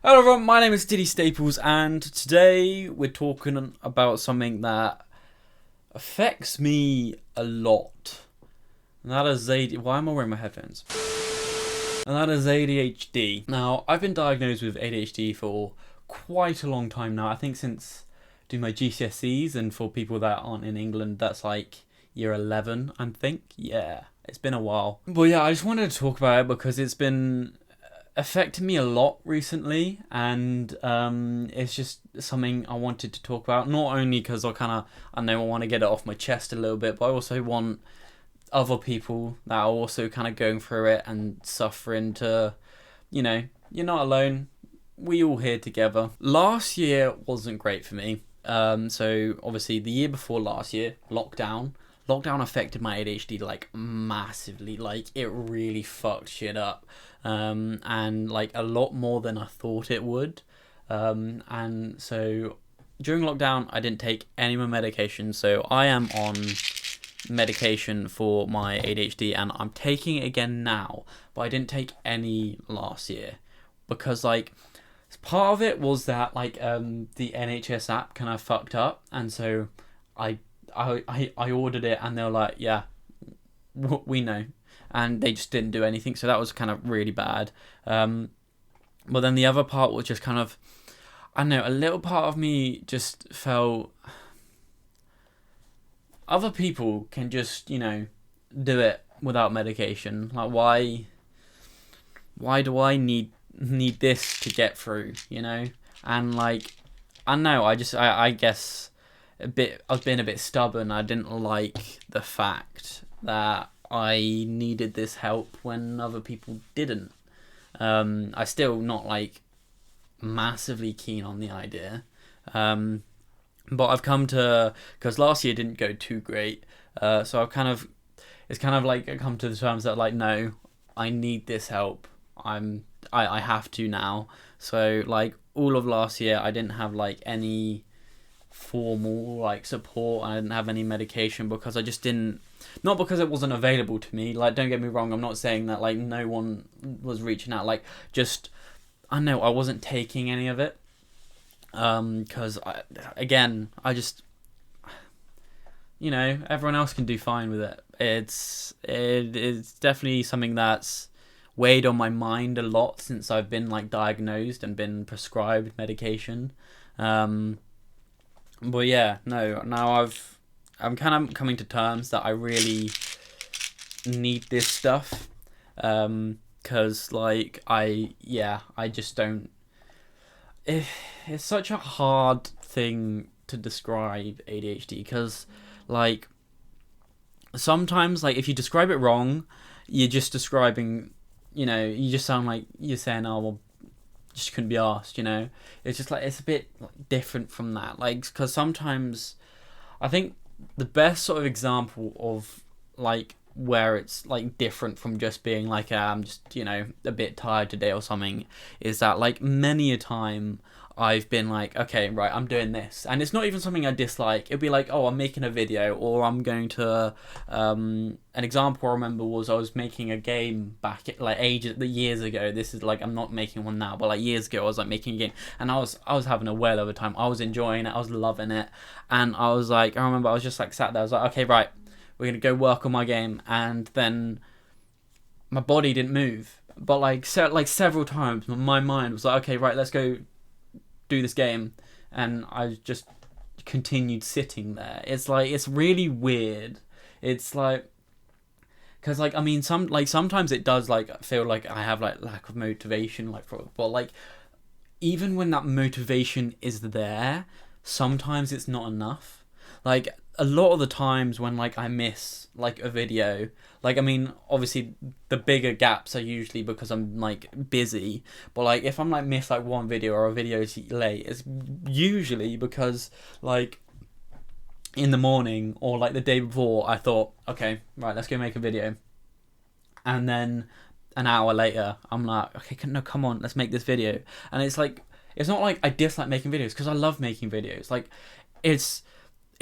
Hello everyone, my name is Diddy Staples and today we're talking about something that affects me a lot. And that is why am I wearing my headphones? And that is ADHD. Now, I've been diagnosed with ADHD for quite a long time now. I think since doing my GCSEs, and for people that aren't in England, that's like year 11, I think. Yeah, it's been a while. But yeah, I just wanted to talk about it because it's been affected me a lot recently, and it's just something I wanted to talk about. Not only because I want to get it off my chest a little bit, but I also want other people that are also kind of going through it and suffering to, you're not alone. We all here together. Last year wasn't great for me. So obviously the year before last year, lockdown affected my ADHD like massively. Like it really fucked shit up, and like a lot more than I thought it would. And so during lockdown, I didn't take any more medication. So I am on medication for my ADHD, and I'm taking it again now. But I didn't take any last year because like part of it was that like the NHS app kind of fucked up, and so I ordered it and they were like, yeah, we know, and they just didn't do anything. So that was kind of really bad. But then the other part was just kind of, I don't know, a little part of me just felt other people can just, do it without medication. Like why do I need this to get through, And like, I don't know, I guess I was being a bit stubborn. I didn't like the fact that I needed this help when other people didn't. I still not like massively keen on the idea. But I've come to, because last year didn't go too great. So it's kind of like I come to the terms that like, no, I need this help. I have to now. So like all of last year, I didn't have like any formal like support. I didn't have any medication because I just didn't, not because it wasn't available to me. Like, don't get me wrong, I'm not saying that like no one was reaching out. Like, just I know I wasn't taking any of it. Because I just, everyone else can do fine with it. It's definitely something that's weighed on my mind a lot since I've been like diagnosed and been prescribed medication. But yeah, no, now I'm kind of coming to terms that I really need this stuff. Cause like I just don't. It's such a hard thing to describe ADHD because like sometimes like if you describe it wrong, you're just describing, you just sound like you're saying, oh well, just couldn't be asked, It's just like it's a bit like, different from that, like because sometimes I think the best sort of example of like where it's like different from just being like I'm just a bit tired today or something is that like many a time I've been like, okay, right, I'm doing this, and it's not even something I dislike. It'd be like, oh, I'm making a video, or I'm going to an example I remember was I was making a game back like years ago. This is like I'm not making one now, but like years ago I was like making a game, and I was having a well of a time. I was enjoying it, I was loving it, and I was like, I remember I was just like sat there, I was like, okay, right, we're gonna go work on my game, and then my body didn't move, but like several times my mind was like, okay, right, let's go do this game, and I just continued sitting there. It's like it's really weird. It's like because like I mean sometimes it does like feel like I have like lack of motivation but like even when that motivation is there, sometimes it's not enough. Like a lot of the times when like I miss like a video, like I mean obviously the bigger gaps are usually because I'm like busy, but like if I'm like miss like one video or a video is late, it's usually because like in the morning or like the day before I thought, okay, right, let's go make a video, and then an hour later I'm like, okay, no, come on, let's make this video. And it's like it's not like I dislike making videos because I love making videos. Like it's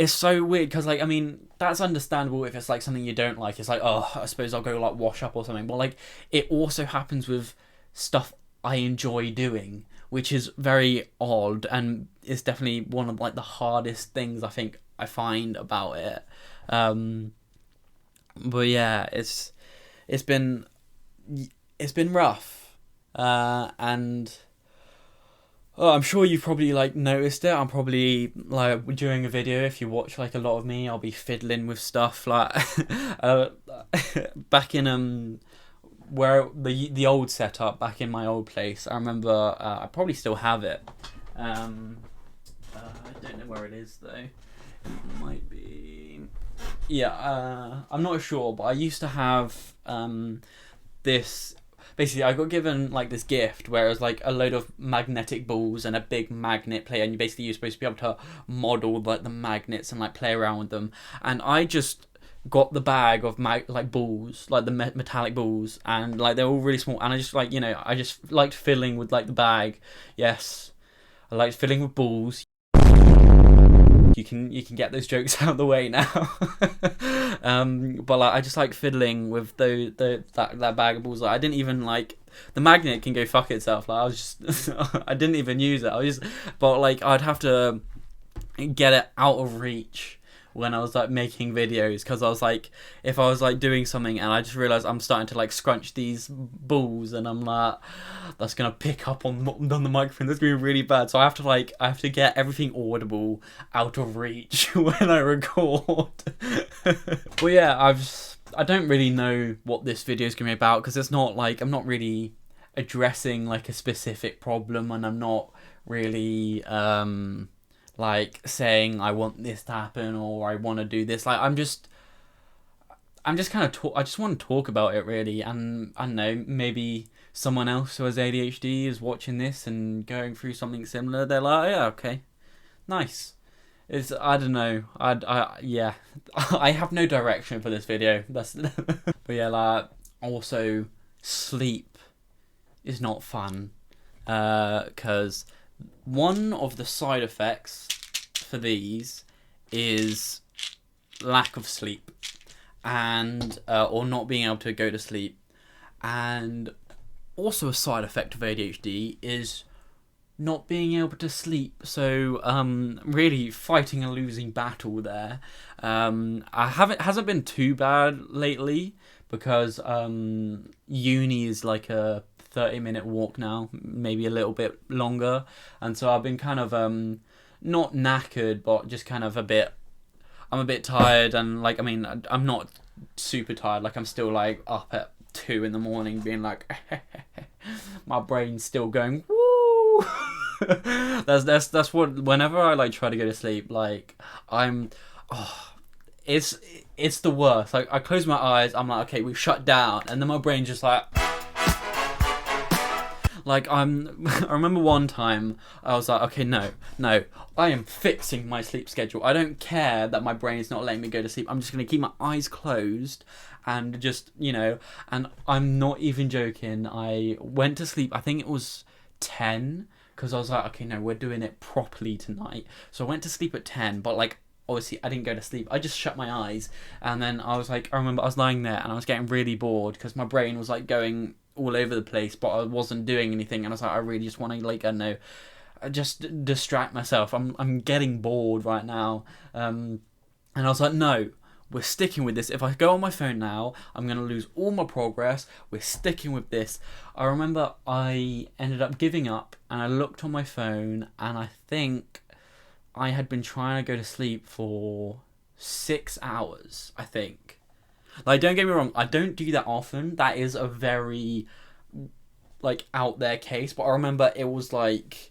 so weird because like I mean that's understandable if it's like something you don't like. It's like, oh, I suppose I'll go like wash up or something. But like it also happens with stuff I enjoy doing, which is very odd, and it's definitely one of like the hardest things I think I find about it. But yeah, it's been it's been rough, and oh, I'm sure you've probably like noticed it. I'm probably like during a video, if you watch like a lot of me, I'll be fiddling with stuff like uh, back in where the old setup back in my old place. I remember I probably still have it. I don't know where it is though. It might be. Yeah, I'm not sure, but I used to have this. Basically, I got given like this gift where it was like a load of magnetic balls and a big magnet player, and you're supposed to be able to model like the magnets and like play around with them. And I just got the bag of like balls, like the metallic balls, and like they're all really small. And I just like I just liked fiddling with like the bag. Yes, I liked fiddling with balls. You can get those jokes out of the way now. But like I just like fiddling with that bag of balls. Like I didn't even like the magnet can go fuck itself. Like I was just I didn't even use it. But like I'd have to get it out of reach when I was like making videos, because I was like, if I was like doing something and I just realized I'm starting to like scrunch these balls and I'm like, that's gonna pick up on the microphone, that's gonna be really bad. So I have to get everything audible out of reach when I record. Well, yeah, I don't really know what this video is gonna be about, because it's not like I'm not really addressing like a specific problem, and I'm not really like saying I want this to happen or I want to do this. Like I'm just kind of I just want to talk about it really, and I don't know, maybe someone else who has ADHD is watching this and going through something similar. They're like, oh, yeah, okay, nice. It's I don't know. Yeah, I have no direction for this video. That's but yeah, like also sleep is not fun, because one of the side effects for these is lack of sleep, and or not being able to go to sleep, and also a side effect of ADHD is not being able to sleep. So really fighting a losing battle there. It hasn't been too bad lately, because uni is like a 30-minute walk now, maybe a little bit longer, and so I've been kind of not knackered, but just kind of I'm a bit tired, and like I mean I'm not super tired, like I'm still like up at 2 a.m. being like my brain's still going woo. that's what, whenever I like try to go to sleep, like it's the worst. Like I close my eyes, I'm like, okay, we've shut down, and then my brain's just like I remember one time I was like, okay, no, I am fixing my sleep schedule. I don't care that my brain is not letting me go to sleep. I'm just going to keep my eyes closed and just, and I'm not even joking. I went to sleep, I think it was 10, because I was like, okay, no, we're doing it properly tonight. So I went to sleep at 10, but like, obviously I didn't go to sleep. I just shut my eyes, and then I remember I was lying there and I was getting really bored because my brain was like going all over the place, but I wasn't doing anything, and I was like, I really just want to like, I don't know, just distract myself. I'm getting bored right now, and I was like, no, we're sticking with this. If I go on my phone now, I'm gonna lose all my progress. We're sticking with this. I remember I ended up giving up, and I looked on my phone, and I think I had been trying to go to sleep for 6 hours, I think. Like, don't get me wrong, I don't do that often. That is a very, like, out there case. But I remember it was like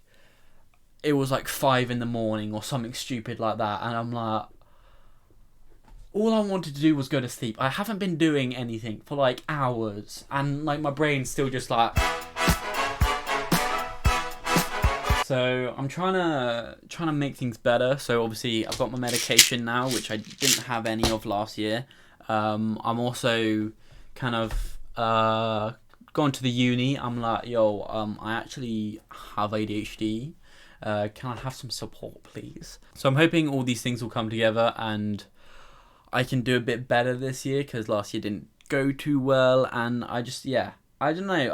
5 a.m. or something stupid like that. And I'm like, all I wanted to do was go to sleep. I haven't been doing anything for, like, hours. And, like, my brain's still just like... So I'm trying to make things better. So obviously I've got my medication now, which I didn't have any of last year. I'm also kind of gone to the uni. I'm like, yo, I actually have ADHD. Can I have some support, please? So I'm hoping all these things will come together and I can do a bit better this year, because last year didn't go too well. And I don't know.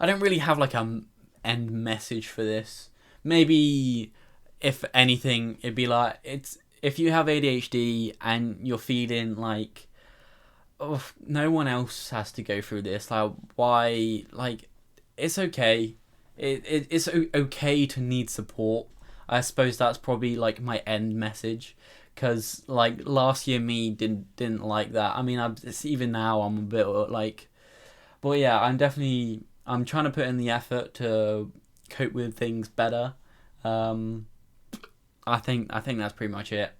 I don't really have like a end message for this. Maybe if anything, it'd be like, it's if you have ADHD and you're feeling like, oh, no one else has to go through this. Like, why? Like, it's okay. It's okay to need support. I suppose that's probably like my end message, because like last year me didn't like that. I mean, it's even now I'm a bit like, but yeah, I'm trying to put in the effort to cope with things better. Um, I think that's pretty much it.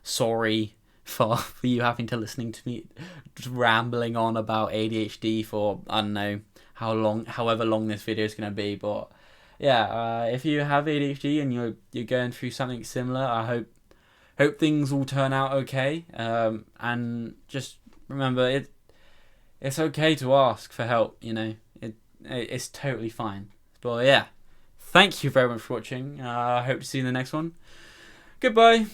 Sorry for you having to listening to me just rambling on about ADHD for, I don't know however long this video is gonna be, but yeah, if you have ADHD and you're going through something similar, I hope things will turn out okay. And just remember, it's okay to ask for help. It's totally fine. But yeah, thank you very much for watching. I hope to see you in the next one. Goodbye.